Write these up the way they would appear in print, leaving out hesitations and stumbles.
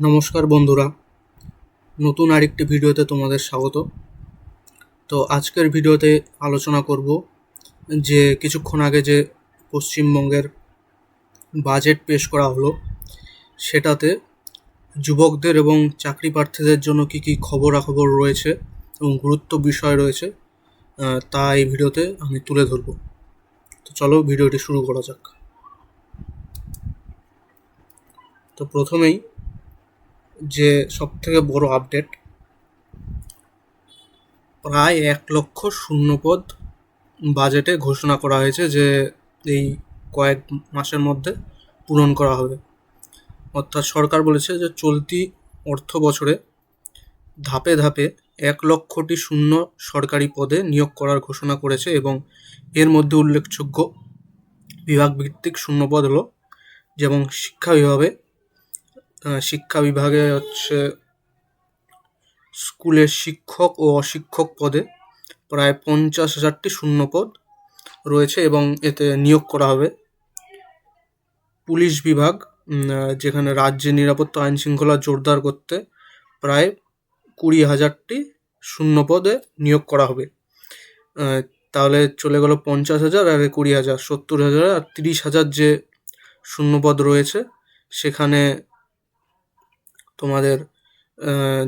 নমস্কার বন্ধুরা, নতুন আরেকটি ভিডিওতে তোমাদের স্বাগত। তো আজকের ভিডিওতে আলোচনা করব যে কিছুক্ষণ আগে যে পশ্চিমবঙ্গের বাজেট পেশ করা হলো, সেটাতে যুবকদের এবং চাকরি প্রার্থীদের জন্য কী কী খবরাখবর রয়েছে এবং গুরুত্ব বিষয় রয়েছে তা এই ভিডিওতে আমি তুলে ধরব। তো চলো ভিডিওটি শুরু করা যাক। তো প্রথমেই যে সবথেকে বড় আপডেট, প্রায় 1,00,000 শূন্যপদ বাজেটে ঘোষণা করা হয়েছে যে এই কয়েক মাসের মধ্যে পূরণ করা হবে। অর্থাৎ সরকার বলেছে যে চলতি অর্থ বছরে ধাপে ধাপে 1,00,000টি শূন্য সরকারি পদে নিয়োগ করার ঘোষণা করেছে এবং এর মধ্যে উল্লেখযোগ্য বিভাগ ভিত্তিক শূন্যপদ হলো, যেমন শিক্ষা বিভাগে হচ্ছে স্কুলের শিক্ষক ও অশিক্ষক পদে প্রায় 50,000টি শূন্যপদ রয়েছে এবং এতে নিয়োগ করা হবে। পুলিশ বিভাগ, যেখানে রাজ্যের নিরাপত্তা আইন শৃঙ্খলা জোরদার করতে প্রায় 20,000টি শূন্যপদে নিয়োগ করা হবে। তাহলে চলে গেল 50,000 আর 20,000, 70,000 আর 30,000 যে শূন্যপদ রয়েছে সেখানে তোমাদের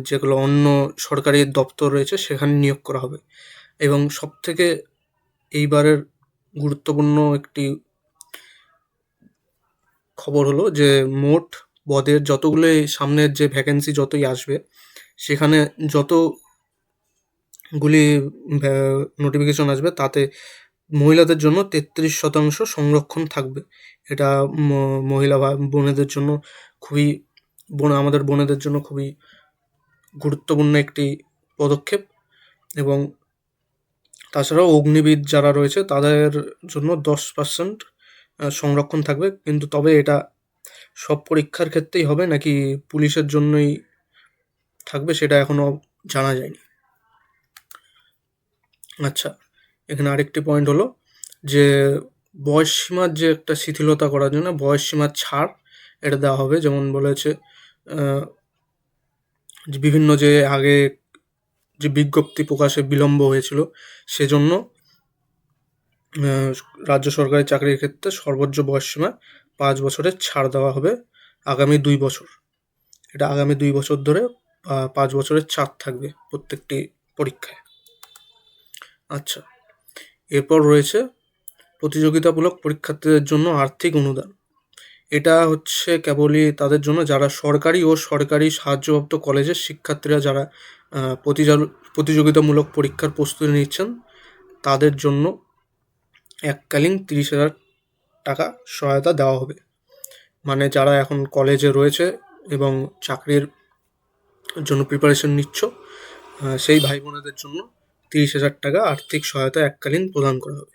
যেগুলো অন্য সরকারি দপ্তর রয়েছে সেখানে নিয়োগ করা হবে। এবং সবথেকে এইবারের গুরুত্বপূর্ণ একটি খবর হলো যে মোট পদের যতগুলো সামনের যে ভ্যাকেন্সি যতই আসবে, সেখানে যতগুলি নোটিফিকেশন আসবে তাতে মহিলাদের জন্য 33% সংরক্ষণ থাকবে। এটা মহিলা বোনেদের জন্য আমাদের বোনেদের জন্য খুবই গুরুত্বপূর্ণ একটি পদক্ষেপ। এবং তাছাড়াও অগ্নিবীর যারা রয়েছে তাদের জন্য 10% সংরক্ষণ থাকবে, কিন্তু তবে এটা সব পরীক্ষার ক্ষেত্রেই হবে নাকি পুলিশের জন্যই থাকবে সেটা এখনো জানা যায়নি। আচ্ছা, এখানে আরেকটি পয়েন্ট হলো যে বয়স সীমার যে একটা শিথিলতা করার জন্য বয়স সীমার ছাড় এটা দেওয়া হবে। যেমন বলেছে যে বিভিন্ন যে আগে যে বিজ্ঞপ্তি প্রকাশে বিলম্ব হয়েছিল সেজন্য রাজ্য সরকারি চাকরির ক্ষেত্রে সর্বোচ্চ বয়স সীমা 5 বছরের ছাড় দেওয়া হবে আগামী 2 বছর। এটা আগামী 2 বছর ধরে 5 বছরের ছাড় থাকবে প্রত্যেকটি পরীক্ষায়। আচ্ছা, এরপর রয়েছে প্রতিযোগিতামূলক পরীক্ষার্থীদের জন্য আর্থিক অনুদান। এটা হচ্ছে কেবলই তাদের জন্য যারা সরকারি ও সরকারি সাহায্যপ্রাপ্ত কলেজের শিক্ষার্থীরা যারা প্রতিযোগিতামূলক পরীক্ষার প্রস্তুতি নিচ্ছেন তাদের জন্য এককালীন 30,000 টাকা সহায়তা দেওয়া হবে। মানে যারা এখন কলেজে রয়েছে এবং চাকরির জন্য প্রিপারেশন নিচ্ছ, সেই ভাই বোনেদের জন্য 30,000 টাকা আর্থিক সহায়তা এককালীন প্রদান করা হবে।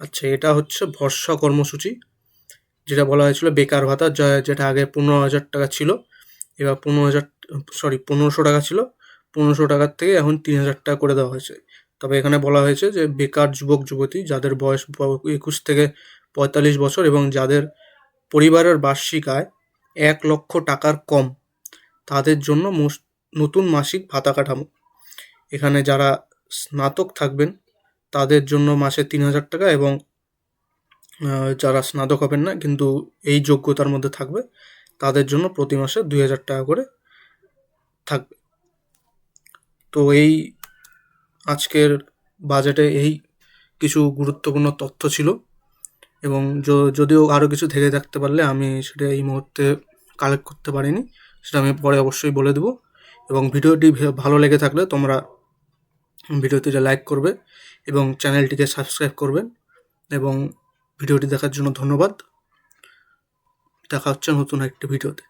আচ্ছা, এটা হচ্ছে ভরসা কর্মসূচি, যেটা বলা হয়েছিল বেকার ভাতা, যেটা আগে 15,000 টাকা ছিল, এবার 1500 টাকা ছিল, 1500 টাকার থেকে এখন 3,000 টাকা করে দেওয়া হয়েছে। তবে এখানে বলা হয়েছে যে বেকার যুবক যুবতী যাদের বয়স 21 থেকে 45 বছর এবং যাদের পরিবারের বার্ষিক আয় 1,00,000 টাকার কম, তাদের জন্য নতুন মাসিক ভাতা কাঠামো। এখানে যারা স্নাতক থাকবেন তাদের জন্য মাসে 3,000 টাকা এবং যারা স্নাতক হবেন না কিন্তু এই যোগ্যতার মধ্যে থাকবে তাদের জন্য প্রতি মাসে 2,000 টাকা করে থাকবে। তো এই আজকের বাজেটে এই কিছু গুরুত্বপূর্ণ তথ্য ছিল এবং যদিও আরও কিছু থেকে থাকতে পারলে আমি সেটা এই মুহূর্তে কালেক্ট করতে পারিনি, সেটা আমি পরে অবশ্যই বলে দেবো। এবং ভিডিওটি ভালো লেগে থাকলে তোমরা ভিডিওটিতে লাইক করবে এবং চ্যানেলটিকে সাবস্ক্রাইব করবেন। এবং ভিডিওটি দেখার জন্য ধন্যবাদ। দেখা হচ্ছে নতুন একটি ভিডিওতে।